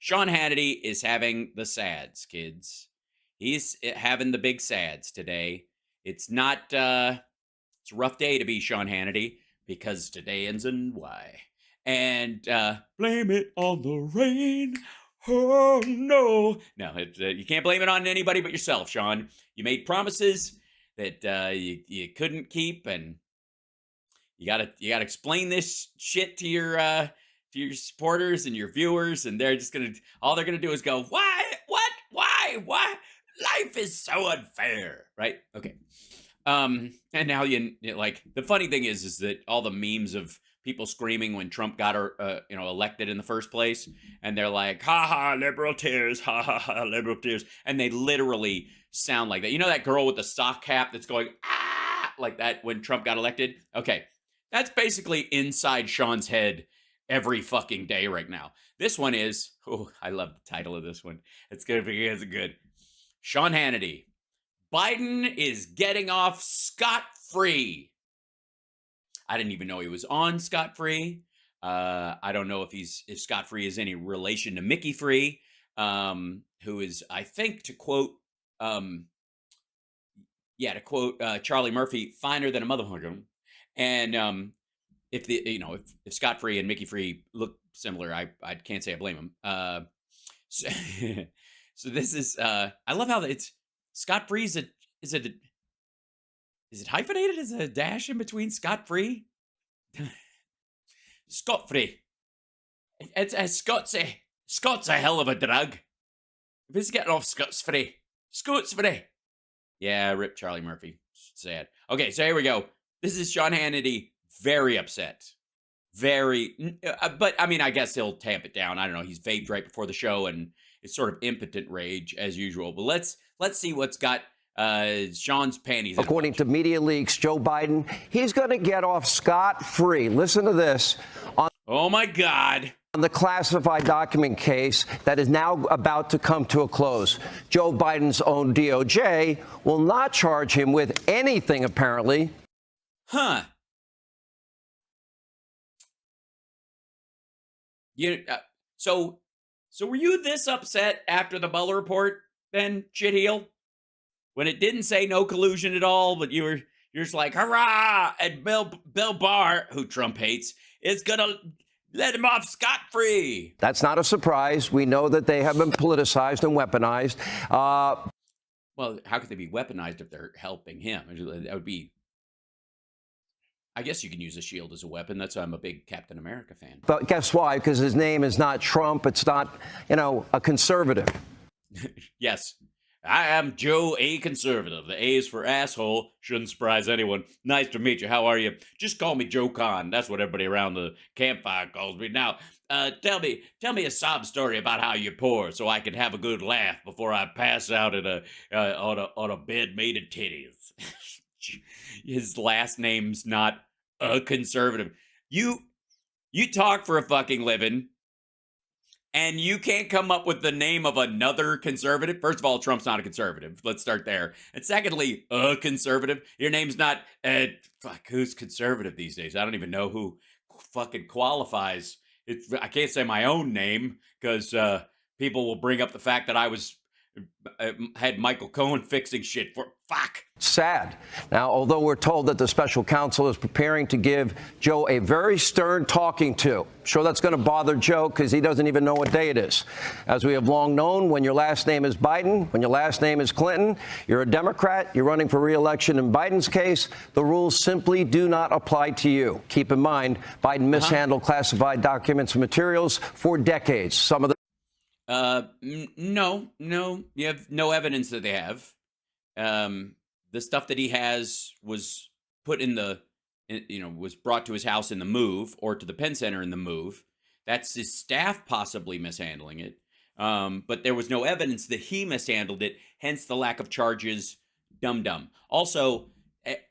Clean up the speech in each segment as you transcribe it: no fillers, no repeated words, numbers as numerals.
Sean Hannity is having the sads, kids. He's having the big sads today. It's not, it's a rough day to be Sean Hannity because today ends in Y. And blame it on the rain. Oh, no. No, you can't blame it on anybody but yourself, Sean. You made promises that you couldn't keep, and you gotta explain this shit to your supporters and your viewers, and they're just all they're gonna do is go, why, what, why, life is so unfair, right? Okay. And now like the funny thing is that all the memes of people screaming when Trump got elected in the first place, and they're like, ha ha, liberal tears, ha ha ha, liberal tears, and they literally sound like that. You know that girl with the sock cap that's going ah like that when Trump got elected? Okay, that's basically inside Sean's head every fucking day right now. This one is, oh, I love the title of this one. It's good. It's good. Sean Hannity. Biden is getting off scot-free. I didn't even know he was on scot-free. I don't know if scot-free is any relation to Mickey Free, who is, I think, to quote Charlie Murphy, finer than a motherfucker. And if Scott-Free and Mickey Free look similar, I can't say I blame him. So this is I love how it's Scott-Free is it hyphenated? Is a dash in between Scott-Free? Scot-free. It's Scott's a hell of a drug. If he's getting off Scots-free. Scots-free. Yeah, rip Charlie Murphy. Sad. Okay, so here we go. This is Sean Hannity, very upset. But I mean, I guess he'll tamp it down. I don't know. He's vaped right before the show, and it's sort of impotent rage as usual. But let's see what's got Sean's panties. According to media leaks, Joe Biden, he's going to get off scot-free. Listen to this. Oh my God. On the classified document case that is now about to come to a close, Joe Biden's own DOJ will not charge him with anything, apparently. Huh. So were you this upset after the Mueller report, then, shitheel? When it didn't say no collusion at all, but you're just like, hurrah! And Bill Barr, who Trump hates, is gonna let him off scot-free. That's not a surprise. We know that they have been politicized and weaponized. Well, how could they be weaponized if they're helping him? That would be... I guess you can use a shield as a weapon. That's why I'm a big Captain America fan. But guess why? Because his name is not Trump. It's not, a conservative. Yes. I am Joe A. Conservative. The A is for asshole. Shouldn't surprise anyone. Nice to meet you. How are you? Just call me Joe Con. That's what everybody around the campfire calls me. Now, tell me a sob story about how you're poor so I can have a good laugh before I pass out on a bed made of titties. His last name's not a conservative. You talk for a fucking living, and you can't come up with the name of another conservative. First of all, Trump's not a conservative. Let's start there. And secondly, a conservative. Your name's not, who's conservative these days? I don't even know who fucking qualifies. I can't say my own name because people will bring up the fact that I had Michael Cohen fixing shit for fuck. Sad. Now, although we're told that the special counsel is preparing to give Joe a very stern talking to, sure that's going to bother Joe because he doesn't even know what day it is. As we have long known, when your last name is Biden, when your last name is Clinton, you're a Democrat, you're running for re-election. In Biden's case, the rules simply do not apply to you. Keep in mind, Biden mishandled classified documents and materials for decades. Some of the no, you have no evidence that they have. The stuff that he has was put was brought to his house in the move or to the Penn Center in the move. That's his staff possibly mishandling it. But there was no evidence that he mishandled it, hence the lack of charges. Dum-dum. Also,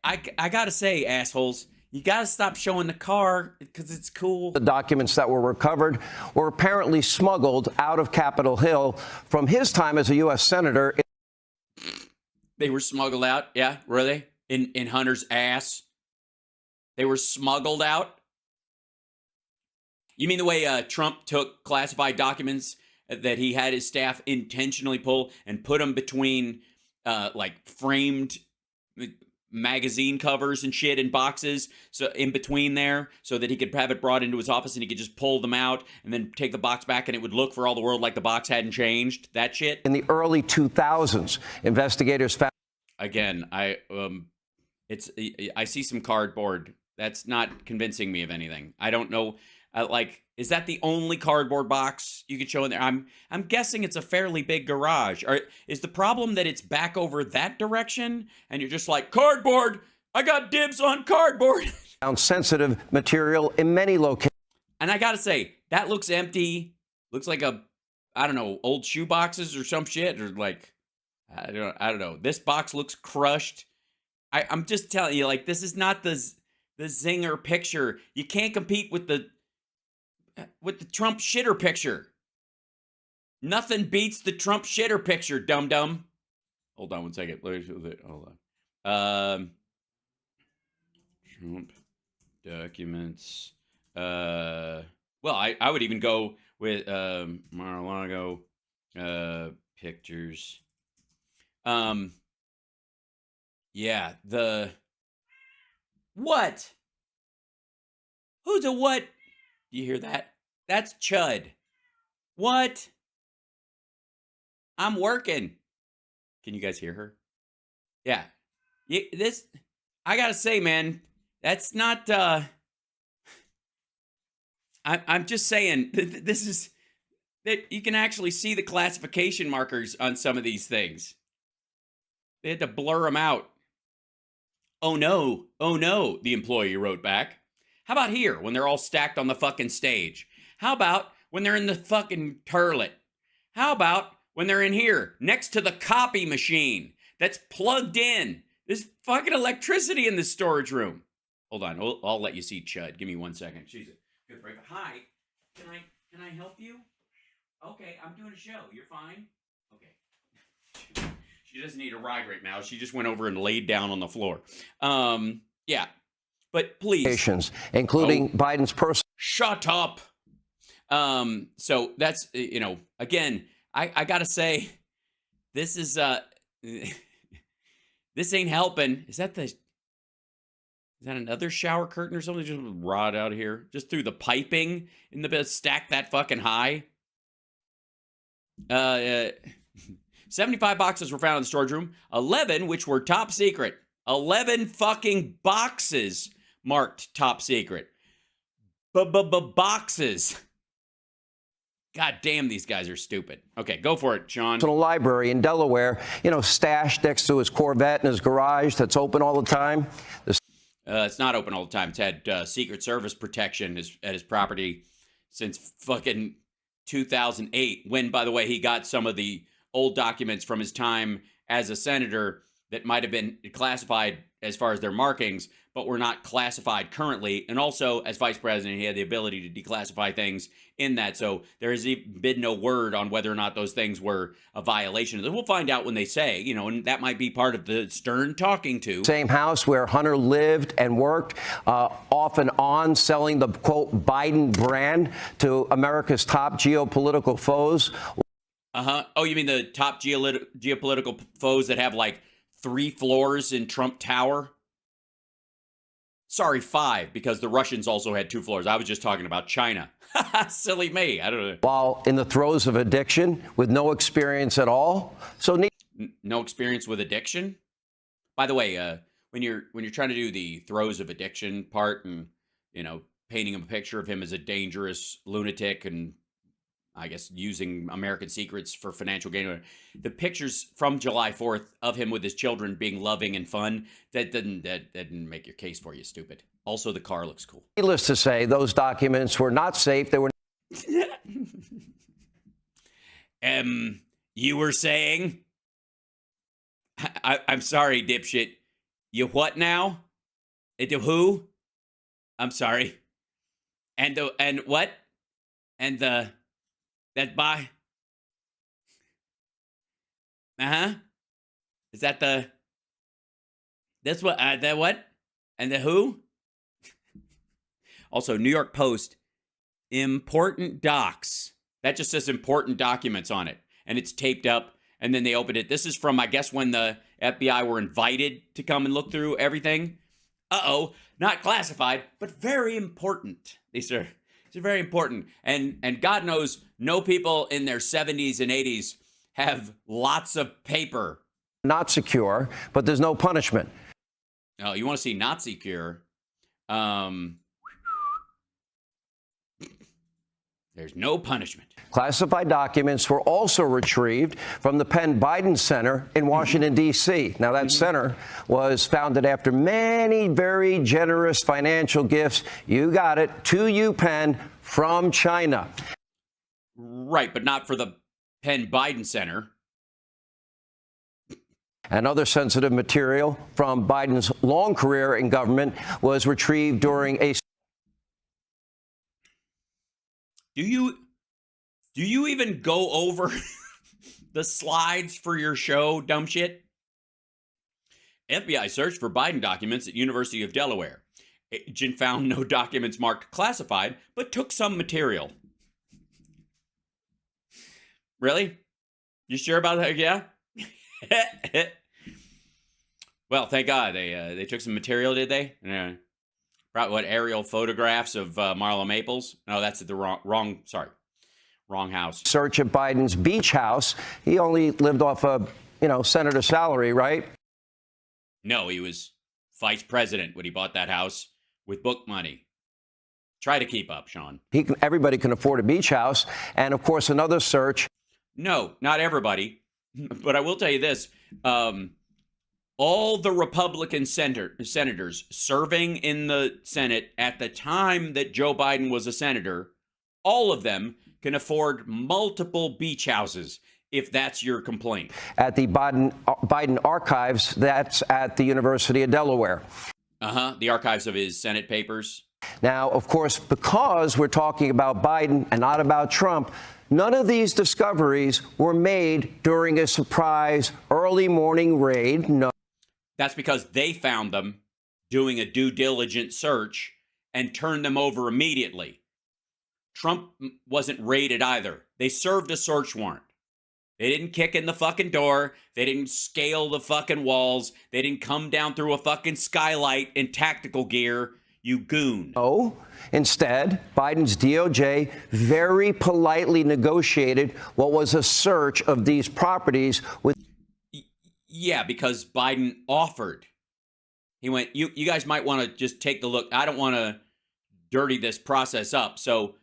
I gotta say, assholes, you got to stop showing the car because it's cool. The documents that were recovered were apparently smuggled out of Capitol Hill from his time as a U.S. senator. They were smuggled out? Yeah, were they? In Hunter's ass? They were smuggled out? You mean the way Trump took classified documents that he had his staff intentionally pull and put them between like framed magazine covers and shit in boxes, so in between there, so that he could have it brought into his office and he could just pull them out and then take the box back and it would look for all the world like the box hadn't changed. That shit. In the early 2000s, investigators found. Again, I see some cardboard. That's not convincing me of anything. I don't know. Like, is that the only cardboard box you could show in there? I'm guessing it's a fairly big garage. Or is the problem that it's back over that direction and you're just like, cardboard? I got dibs on cardboard. Found sensitive material in many locations. And I gotta say, that looks empty. Looks like I don't know, old shoe boxes or some shit, or like, I don't know. This box looks crushed. I'm just telling you, like, this is not the zinger picture. You can't compete with the Trump shitter picture. Nothing beats the Trump shitter picture, dum-dum. Hold on one second. Hold on. Trump documents. Well, I would even go with Mar-a-Lago pictures. Yeah, what? Who's a what? Do you hear that? That's Chud. What? I'm working. Can you guys hear her? Yeah. I gotta say, man, that's not, I'm just saying, this is, that you can actually see the classification markers on some of these things. They had to blur them out. Oh no, the employee wrote back. How about here, when they're all stacked on the fucking stage? How about when they're in the fucking turlet? How about when they're in here, next to the copy machine that's plugged in? There's fucking electricity in the storage room. Hold on, I'll let you see Chud. Give me 1 second. She's a good break. Hi, can I help you? Okay, I'm doing a show. You're fine? Okay. She doesn't need a ride right now. She just went over and laid down on the floor. Yeah. But please. Including Biden's personal. Shut up. So that's, again, I gotta say, this is, this ain't helping. Is that another shower curtain or something? Just rod out here. Just through the piping in the bed, stack that fucking high. 75 boxes were found in the storage room. 11, which were top secret. 11 fucking boxes marked top secret. Boxes. God damn, these guys are stupid. Okay, go for it, Sean. Library in Delaware, stashed next to his Corvette in his garage that's open all the time. It's not open all the time. It's had Secret Service protection at his property since fucking 2008, when, by the way, he got some of the old documents from his time as a senator that might have been classified as far as their markings, but were not classified currently. And also, as vice president, he had the ability to declassify things in that. So there has been no word on whether or not those things were a violation. We'll find out when they say, and that might be part of the Stern talking to. Same house where Hunter lived and worked, off and on, selling the, quote, Biden brand to America's top geopolitical foes. Uh-huh. Oh, you mean the top geopolitical foes that have like 3 floors in Trump Tower? Sorry, 5, because the Russians also had 2 floors. I was just talking about China. Silly me. I don't know. While in the throes of addiction with no experience at all. So no experience with addiction? By the way, when you're trying to do the throes of addiction part and, painting a picture of him as a dangerous lunatic and I guess using American secrets for financial gain. The pictures from July 4th of him with his children being loving and fun, that didn't make your case for you, stupid. Also, the car looks cool. Needless to say, those documents were not safe. They were. You were saying? I'm sorry, dipshit. You what now? The who? I'm sorry. And what? And that by. Is that that's what, that what? And the who? Also, New York Post, important docs That just says important documents on it, and it's taped up, and then they opened it. This is from, I guess, when the FBI were invited to come and look through everything. Uh-oh, not classified, but very important. These are very important. And God knows no people in their 70s and 80s have lots of paper. Not secure, but there's no punishment. Oh, you want to see not secure? There's no punishment. Classified documents were also retrieved from the Penn Biden Center in Washington, D.C. Now, that center was founded after many very generous financial gifts, you got it, to UPenn from China. Right, but not for the Penn Biden Center. And other sensitive material from Biden's long career in government was retrieved during a... Do you even go over the slides for your show, dumb shit? FBI searched for Biden documents at University of Delaware. Agent found no documents marked classified, but took some material. Really? You sure about that? Yeah? Well, thank God they took some material, did they? Yeah. Probably what, aerial photographs of Marla Maples? No, that's at the wrong house. Search at Biden's beach house. He only lived off a, senator salary, right? No, he was vice president when he bought that house with book money. Try to keep up, Sean. Everybody can afford a beach house. And, of course, another search. No, not everybody. But I will tell you this. All the Republican senators serving in the Senate at the time that Joe Biden was a senator, all of them can afford multiple beach houses, if that's your complaint. At the Biden archives, that's at the University of Delaware. The archives of his Senate papers. Now, of course, because we're talking about Biden and not about Trump, none of these discoveries were made during a surprise early morning raid. No. That's because they found them doing a due diligence search and turned them over immediately. Trump wasn't raided either. They served a search warrant. They didn't kick in the fucking door. They didn't scale the fucking walls. They didn't come down through a fucking skylight in tactical gear, you goon. No. Instead, Biden's DOJ very politely negotiated what was a search of these properties with... Yeah, because Biden offered. He went, you guys might want to just take the look. I don't want to dirty this process up. So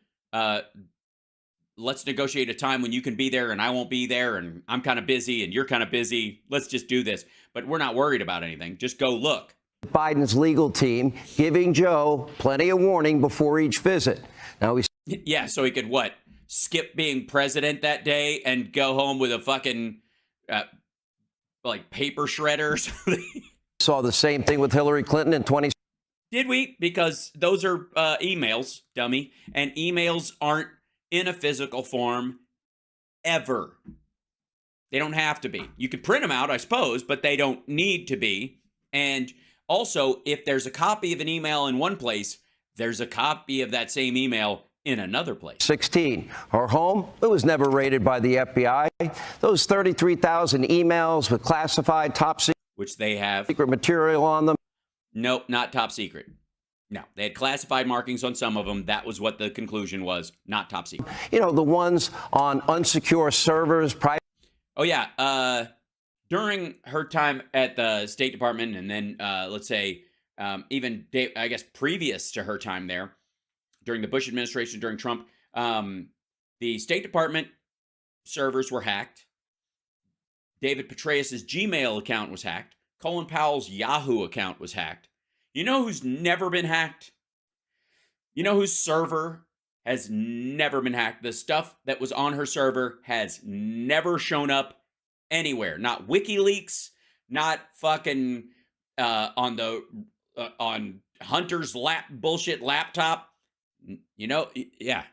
let's negotiate a time when you can be there and I won't be there and I'm kind of busy and you're kind of busy. Let's just do this. But we're not worried about anything. Just go look. Biden's legal team giving Joe plenty of warning before each visit. Now he's... Yeah, so he could what? Skip being president that day and go home with a fucking... like paper shredder or something. Saw the same thing with Hillary Clinton in 20... Did we? Because those are emails, dummy. And emails aren't in a physical form ever. They don't have to be. You could print them out, I suppose, but they don't need to be. And also, if there's a copy of an email in one place, there's a copy of that same email in another place. 16. Her home, it was never raided by the FBI. Those 33,000 emails with classified top secret, which they have, secret material on them. Nope, not top secret. No, they had classified markings on some of them. That was what the conclusion was, not top secret. The ones on unsecure servers. Oh, yeah. During her time at the State Department and then, let's say, even, I guess, previous to her time there, during the Bush administration, during Trump, the State Department servers were hacked. David Petraeus' Gmail account was hacked. Colin Powell's Yahoo account was hacked. You know who's never been hacked? You know whose server has never been hacked? The stuff that was on her server has never shown up anywhere. Not WikiLeaks, not fucking on Hunter's bullshit laptop. Yeah.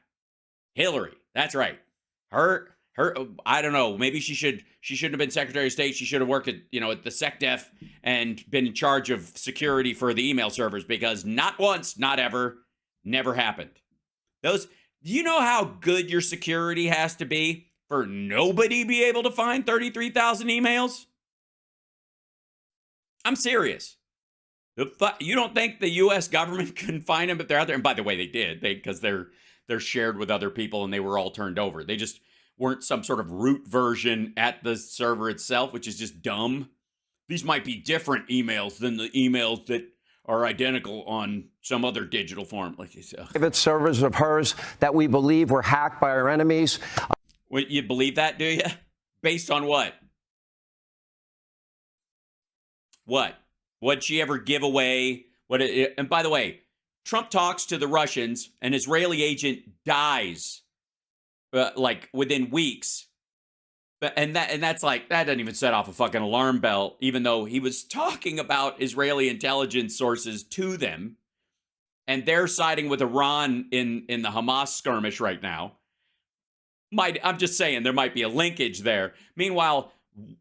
Hillary. That's right. Her, I don't know. Maybe she shouldn't have been Secretary of State. She should have worked at the SecDef and been in charge of security for the email servers, because not once, not ever, never happened. Do you know how good your security has to be for nobody be able to find 33,000 emails? I'm serious. You don't think the U.S. government can find them if they're out there? And by the way, they did, because they're shared with other people and they were all turned over. They just weren't some sort of root version at the server itself, which is just dumb. These might be different emails than the emails that are identical on some other digital form. Like you said, private servers of hers that we believe were hacked by our enemies. Wait, you believe that, do you? Based on what? What? What'd she ever give away? And by the way, Trump talks to the Russians, an Israeli agent dies like within weeks. And that's like, that doesn't even set off a fucking alarm bell, even though he was talking about Israeli intelligence sources to them. And they're siding with Iran in the Hamas skirmish right now. I'm just saying there might be a linkage there. Meanwhile,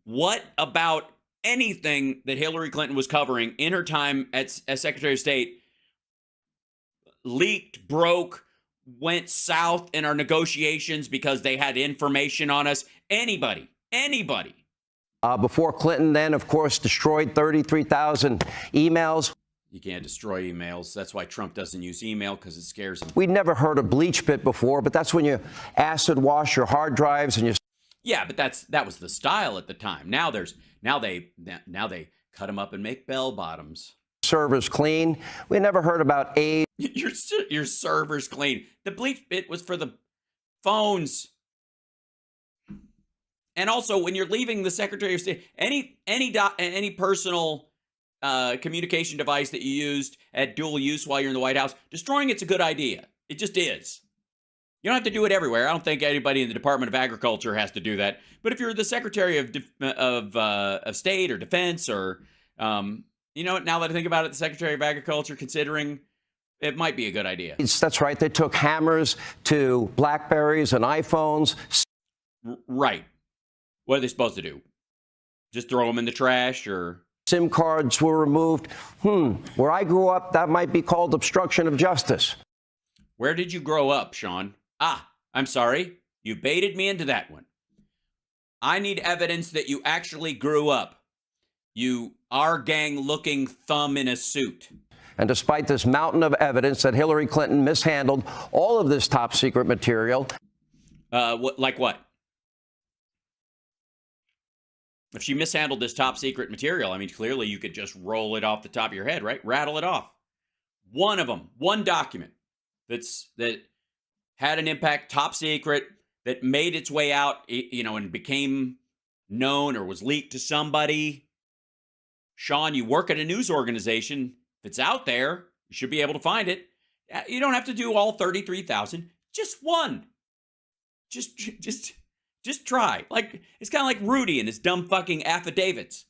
what about anything that Hillary Clinton was covering in her time as Secretary of State leaked, broke, went south in our negotiations because they had information on us? Anybody. Before Clinton then, of course, destroyed 33,000 emails. You can't destroy emails. That's why Trump doesn't use email, because it scares him. We'd never heard of bleach pit before, but that's when you acid wash your hard drives and you... Yeah, but that was the style at the time. Now they cut them up and make bell bottoms. Servers clean. We never heard about AIDS. Your servers clean. The bleach pit was for the phones. And also, when you're leaving the Secretary of State, any personal communication device that you used at dual use while you're in the White House, destroying it's a good idea. It just is. You don't have to do it everywhere. I don't think anybody in the Department of Agriculture has to do that. But if you're the Secretary of State or Defense, or now that I think about it, the Secretary of Agriculture, considering it might be a good idea. That's right. They took hammers to Blackberries and iPhones. Right. What are they supposed to do? Just throw them in the trash, or? SIM cards were removed. Where I grew up, that might be called obstruction of justice. Where did you grow up, Sean? I'm sorry. You baited me into that one. I need evidence that you actually grew up. You our gang-looking thumb in a suit. And despite this mountain of evidence that Hillary Clinton mishandled all of this top secret material. Like what? If she mishandled this top secret material, I mean, clearly you could just roll it off the top of your head, right? Rattle it off. One of them, one document that had an impact, top secret, that made its way out, and became known or was leaked to somebody. Sean, you work at a news organization. If it's out there, you should be able to find it. You don't have to do all 33,000. Just one. Just try. Like, it's kind of like Rudy and his dumb fucking affidavits.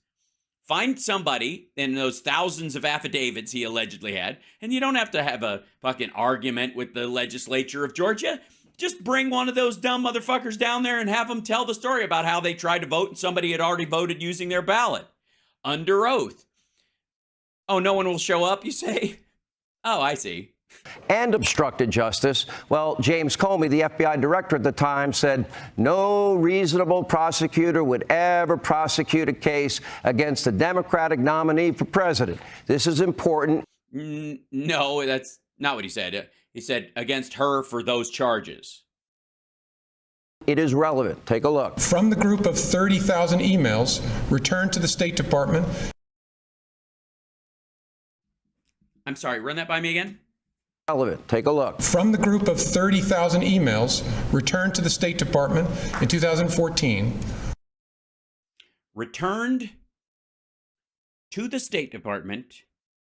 Find somebody in those thousands of affidavits he allegedly had, and you don't have to have a fucking argument with the legislature of Georgia. Just bring one of those dumb motherfuckers down there and have them tell the story about how they tried to vote and somebody had already voted using their ballot. Under oath. Oh, no one will show up, you say? Oh, I see. And obstructed justice. Well, James Comey, the FBI director at the time, said no reasonable prosecutor would ever prosecute a case against a Democratic nominee for president. This is important. No, that's not what he said. He said against her for those charges. It is relevant. Take a look. From the group of 30,000 emails returned to the State Department. I'm sorry, run that by me again? Relevant. Take a look. From the group of 30,000 emails returned to the State Department in 2014. Returned to the State Department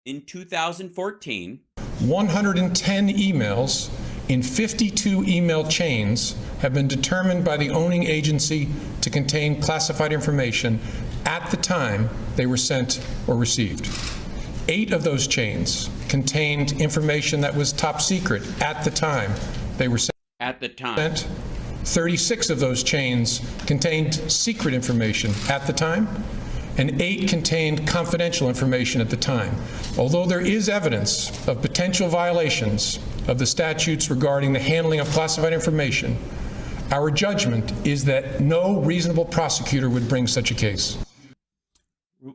in 2014. 110 emails in 52 email chains have been determined by the owning agency to contain classified information at the time they were sent or received. 8 of those chains contained information that was top secret at the time they were sent. At the time. 36 of those chains contained secret information at the time, and 8 contained confidential information at the time. Although there is evidence of potential violations of the statutes regarding the handling of classified information, our judgment is that no reasonable prosecutor would bring such a case.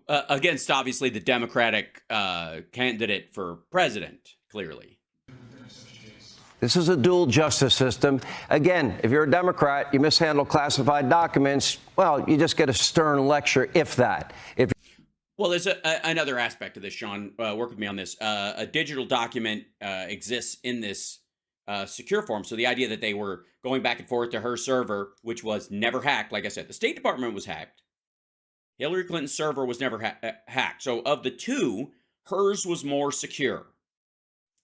Against, obviously, the Democratic candidate for president, clearly. This is a dual justice system. Again, if you're a Democrat, you mishandle classified documents, well, you just get a stern lecture, if that. Well, there's another aspect of this, Sean. Work with me on this. A digital document exists in this secure form. So the idea that they were going back and forth to her server, which was never hacked, like I said, the State Department was hacked. Hillary Clinton's server was never hacked. So of the two, hers was more secure.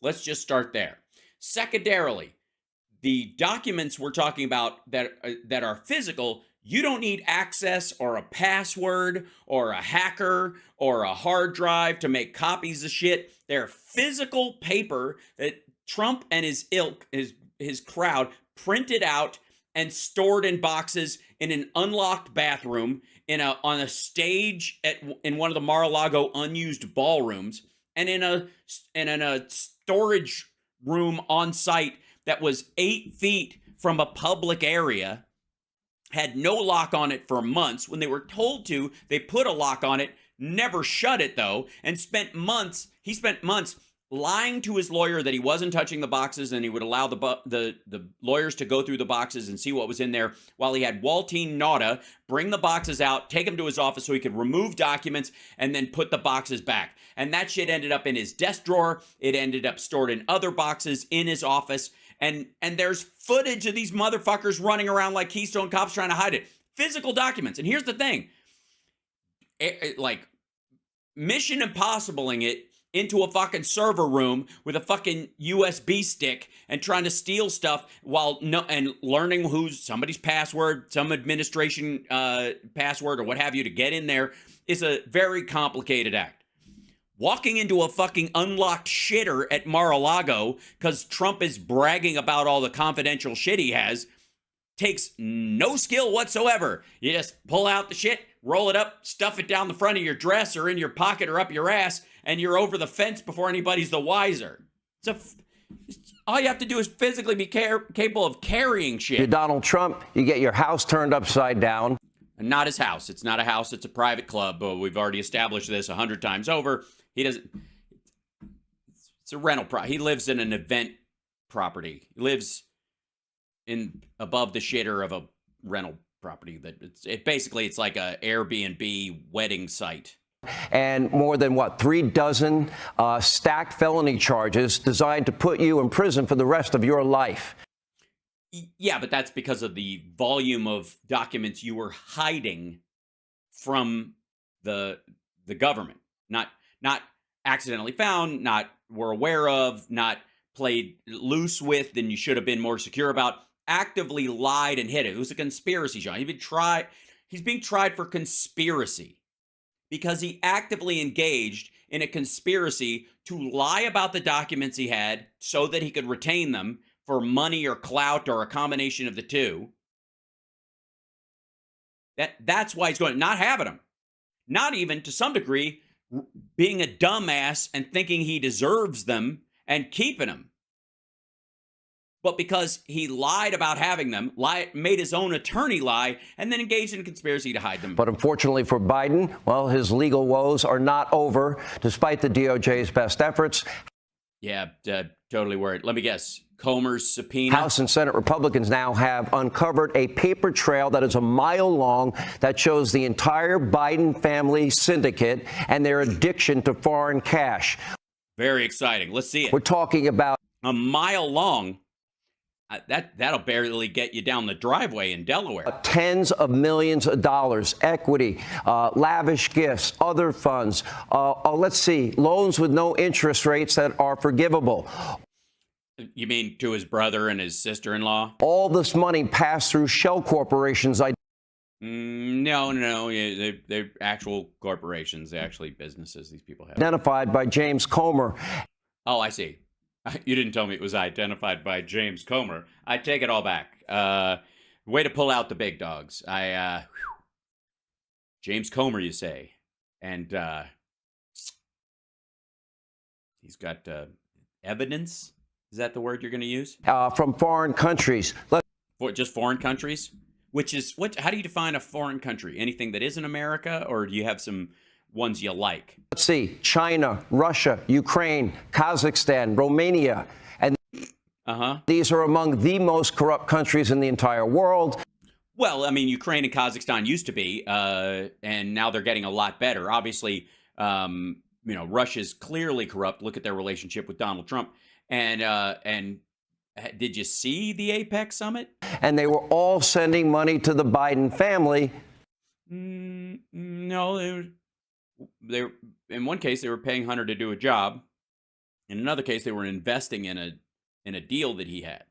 Let's just start there. Secondarily, the documents we're talking about that are physical, you don't need access or a password or a hacker or a hard drive to make copies of shit. They're physical paper that Trump and his ilk, his crowd, printed out and stored in boxes in an unlocked bathroom on a stage in one of the Mar-a-Lago unused ballrooms, and in a storage room on site that was 8 feet from a public area, had no lock on it for months. When they were told to, they put a lock on it, never shut it though, and he spent months lying to his lawyer that he wasn't touching the boxes and he would allow the lawyers to go through the boxes and see what was in there, while he had Waltine Nauta bring the boxes out, take them to his office so he could remove documents and then put the boxes back. And that shit ended up in his desk drawer. It ended up stored in other boxes in his office. And there's footage of these motherfuckers running around like Keystone Cops trying to hide it. Physical documents. And here's the thing. Like, Mission Impossibling it into a fucking server room with a fucking USB stick and trying to steal stuff and learning who's somebody's password, some administration password or what have you to get in there is a very complicated act. Walking into a fucking unlocked shitter at Mar-a-Lago because Trump is bragging about all the confidential shit he has takes no skill whatsoever. You just pull out the shit, roll it up, stuff it down the front of your dress or in your pocket or up your ass, and you're over the fence before anybody's the wiser. All you have to do is physically be capable of carrying shit. You're Donald Trump, you get your house turned upside down. And not his house. It's not a house, it's a private club. We've already established this 100 times over. He doesn't. It's a rental property. He lives in an event property. He lives above the shitter of a rental property. Basically it's like a Airbnb wedding site. And more than 3 dozen stacked felony charges designed to put you in prison for the rest of your life. Yeah, but that's because of the volume of documents you were hiding from the government. Not accidentally found, not were aware of, not played loose with, and you should have been more secure about. Actively lied and hid it. It was a conspiracy, John. He's being tried for conspiracy because he actively engaged in a conspiracy to lie about the documents he had so that he could retain them for money or clout or a combination of the two. That's why he's going, not having them. Not even, to some degree, being a dumbass and thinking he deserves them and keeping them. But because he lied about having them, made his own attorney lie, and then engaged in a conspiracy to hide them. But unfortunately for Biden, well, his legal woes are not over, despite the DOJ's best efforts. Yeah, totally worried. Let me guess. Comer's subpoena. House and Senate Republicans now have uncovered a paper trail that is a mile long that shows the entire Biden family syndicate and their addiction to foreign cash. Very exciting. Let's see it. We're talking about a mile long. That'll barely get you down the driveway in Delaware. Tens of millions of dollars, equity, lavish gifts, other funds. Let's see, loans with no interest rates that are forgivable. You mean to his brother and his sister-in-law? All this money passed through shell corporations. No. They're actual corporations. They're actually businesses these people have. Identified by James Comer. Oh, I see. You didn't tell me it was identified by James Comer. I take it all back. Way to pull out the big dogs. James Comer, you say. And he's got evidence Is that the word you're going to use? From foreign countries. For just foreign countries? Which is what? How do you define a foreign country? Anything that isn't America, or do you have some ones you like? Let's see: China, Russia, Ukraine, Kazakhstan, Romania, and these are among the most corrupt countries in the entire world. Well, I mean, Ukraine and Kazakhstan used to be, and now they're getting a lot better. Obviously, Russia's clearly corrupt. Look at their relationship with Donald Trump. And did you see the APEC summit? And they were all sending money to the Biden family. No, they in one case they were paying Hunter to do a job. In another case, they were investing in a deal that he had.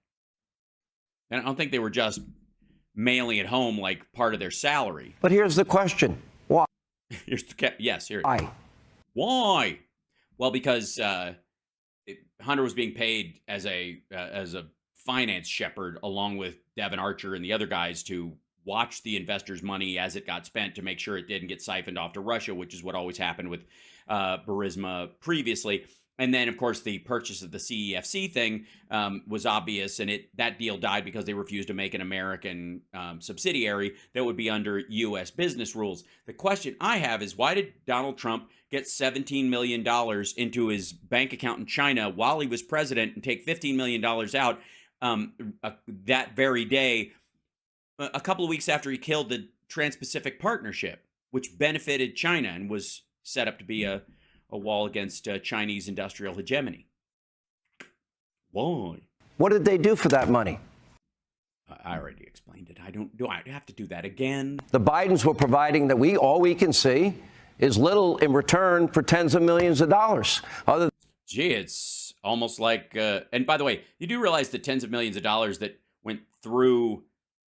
And I don't think they were just mailing it home like part of their salary. But here's the question: why? Yes, here. Why? Why? Well, because Hunter was being paid as a finance shepherd along with Devin Archer and the other guys to watch the investors' money as it got spent to make sure it didn't get siphoned off to Russia, which is what always happened with Burisma previously. And then, of course, the purchase of the CEFC thing was obvious, and that deal died because they refused to make an American subsidiary that would be under U.S. business rules. The question I have is, why did Donald Trump get $17 million into his bank account in China while he was president and take $15 million out that very day, a couple of weeks after he killed the Trans-Pacific Partnership, which benefited China and was set up to be a wall against Chinese industrial hegemony? Why? What did they do for that money? I already explained it. Do I have to do that again? The Bidens were providing that all we can see is little in return for tens of millions of dollars. Gee, it's almost like, and by the way, you do realize the tens of millions of dollars that went through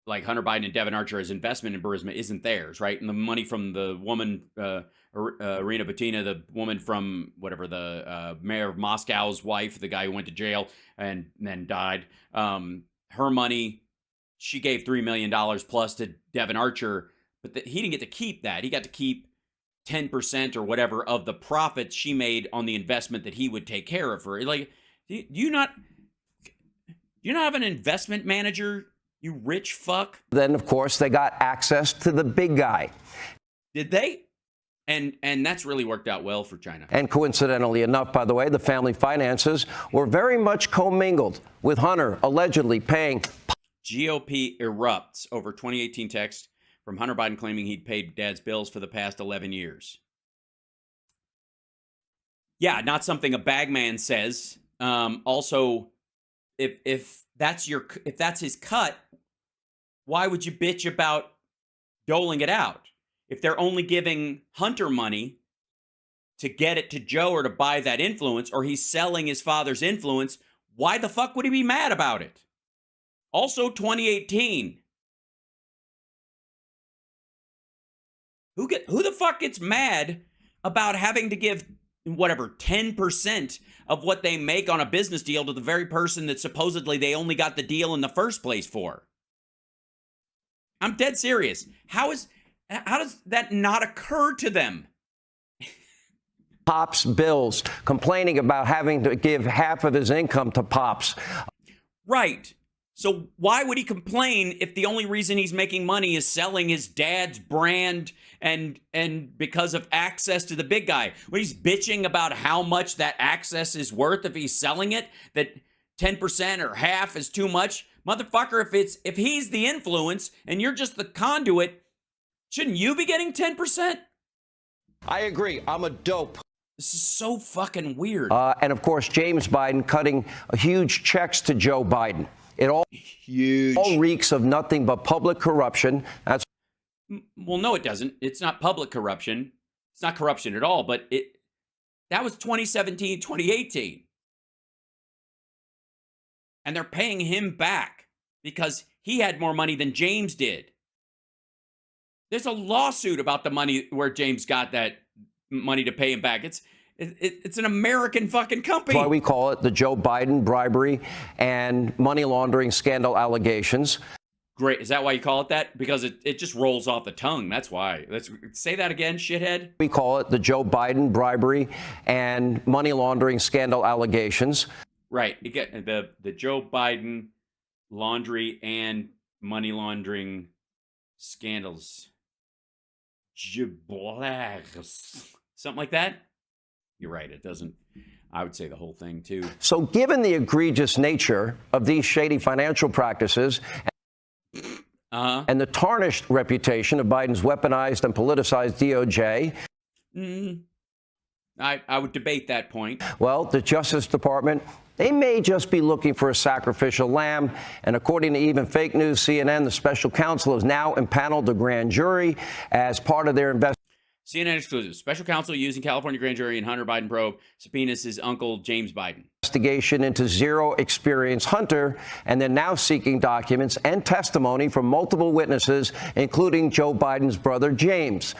like Hunter Biden and Devin Archer as investment in Burisma isn't theirs, right? And the money from the woman, Irina Butina, the woman from whatever, the mayor of Moscow's wife, the guy who went to jail and then died, her money, she gave $3 million plus to Devin Archer, but he didn't get to keep that. He got to keep 10% or whatever of the profits she made on the investment that he would take care of her. Like, do you not have an investment manager, you rich fuck? Then, of course, they got access to the big guy. Did they? And that's really worked out well for China. And coincidentally enough, by the way, the family finances were very much commingled with Hunter allegedly paying. GOP erupts over 2018 text from Hunter Biden claiming he'd paid dad's bills for the past 11 years. Yeah, not something a bagman says. Also, if that's his cut, why would you bitch about doling it out? If they're only giving Hunter money to get it to Joe or to buy that influence, or he's selling his father's influence, why the fuck would he be mad about it? Also, 2018. Who the fuck gets mad about having to give whatever 10% of what they make on a business deal to the very person that supposedly they only got the deal in the first place for? I'm dead serious. How does that not occur to them? Pop's bills, complaining about having to give half of his income to Pops. Right. So why would he complain if the only reason he's making money is selling his dad's brand and because of access to the big guy? When he's bitching about how much that access is worth if he's selling it, that 10% or half is too much. Motherfucker, if he's the influence and you're just the conduit, shouldn't you be getting 10%? I agree. I'm a dope. This is so fucking weird. And of course, James Biden cutting huge checks to Joe Biden. It all reeks of nothing but public corruption. Well, no, it doesn't. It's not public corruption. It's not corruption at all. But that was 2017, 2018. And they're paying him back because he had more money than James did. There's a lawsuit about the money where James got that money to pay him back. It's an American fucking company. That's why we call it the Joe Biden bribery and money laundering scandal allegations. Great. Is that why you call it that? Because it just rolls off the tongue. That's why. Let's say that again, shithead. We call it the Joe Biden bribery and money laundering scandal allegations. Right. You get the Joe Biden laundry and money laundering scandals. Something like that. You're right. It doesn't. I would say the whole thing, too. So given the egregious nature of these shady financial practices and the tarnished reputation of Biden's weaponized and politicized DOJ, I would debate that point. well, the Justice Department, they may just be looking for a sacrificial lamb. And according to even fake news CNN, the special counsel has now impaneled the grand jury as part of their investigation. CNN exclusive. Special counsel using California grand jury and Hunter Biden probe subpoenas his uncle, James Biden. Investigation into zero experience Hunter, and they're now seeking documents and testimony from multiple witnesses, including Joe Biden's brother, James.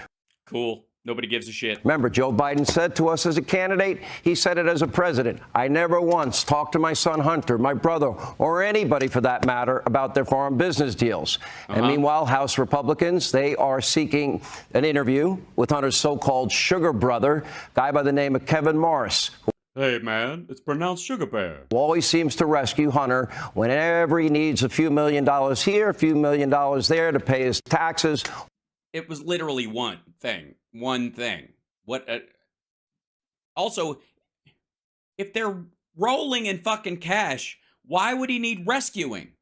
Cool. Nobody gives a shit. Remember, Joe Biden said to us as a candidate, he said it as a president, I never once talked to my son Hunter, my brother, or anybody for that matter about their foreign business deals. And meanwhile, House Republicans, they are seeking an interview with Hunter's so-called sugar brother, guy by the name of Kevin Morris. Hey, man, it's pronounced Sugar Bear. Who always seems to rescue Hunter whenever he needs a few $1 million here, a few $1 million there to pay his taxes. It was literally one thing. One thing. What? Also, if they're rolling in fucking cash, why would he need rescuing?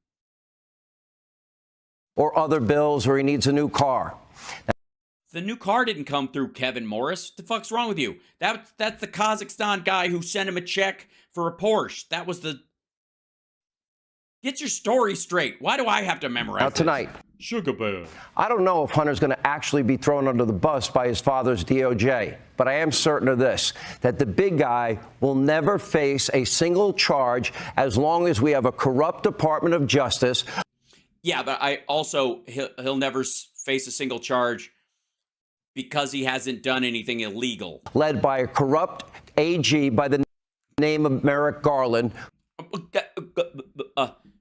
Or other bills, or he needs a new car. The new car didn't come through Kevin Morris. What the fuck's wrong with you? That's the Kazakhstan guy who sent him a check for a Porsche. That was the... Get your story straight. Why do I have to memorize Now this? tonight, Sugar Bear. I don't know if Hunter's going to actually be thrown under the bus by his father's DOJ, but I am certain of this, that the big guy will never face a single charge as long as we have a corrupt Department of Justice. Yeah, but I also, he'll never face a single charge because he hasn't done anything illegal. Led by a corrupt AG by the name of Merrick Garland.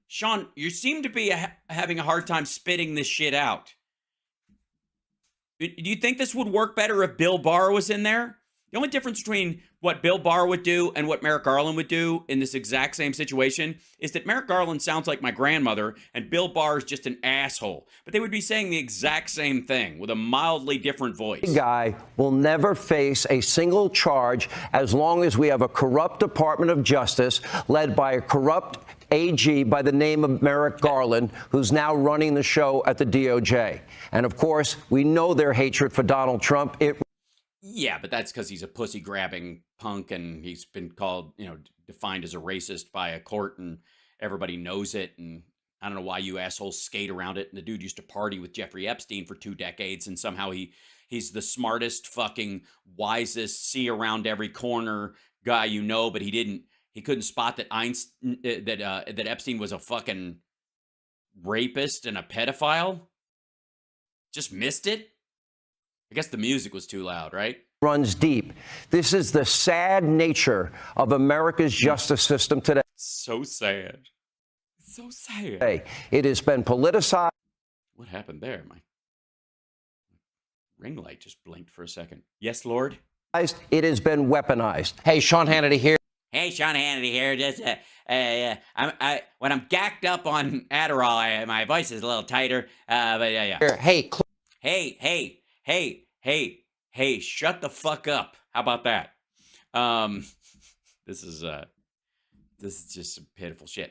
Sean, you seem to be having a hard time spitting this shit out. Do you think this would work better if Bill Barr was in there? The only difference between what Bill Barr would do and what Merrick Garland would do in this exact same situation is that Merrick Garland sounds like my grandmother and Bill Barr is just an asshole. But they would be saying the exact same thing with a mildly different voice. The guy will never face a single charge as long as we have a corrupt Department of Justice led by a corrupt AG by the name of Merrick Garland, who's now running the show at the DOJ. And of course, we know their hatred for Donald Trump. Yeah, but that's because he's a pussy-grabbing punk and he's been called, defined as a racist by a court and everybody knows it. And I don't know why you assholes skate around it. And the dude used to party with Jeffrey Epstein for 2 decades and somehow he's the smartest, fucking wisest, see around every corner guy but he couldn't spot that that Epstein was a fucking rapist and a pedophile. Just missed it. I guess the music was too loud, right? Runs deep. This is the sad nature of America's justice system today. So sad. So sad. It has been politicized. What happened there? My ring light just blinked for a second. Yes, Lord? It has been weaponized. Hey, Sean Hannity here. Hey, Sean Hannity here. Just when I'm gacked up on Adderall, my voice is a little tighter. But yeah. Hey, shut the fuck up. How about that? This is just some pitiful shit.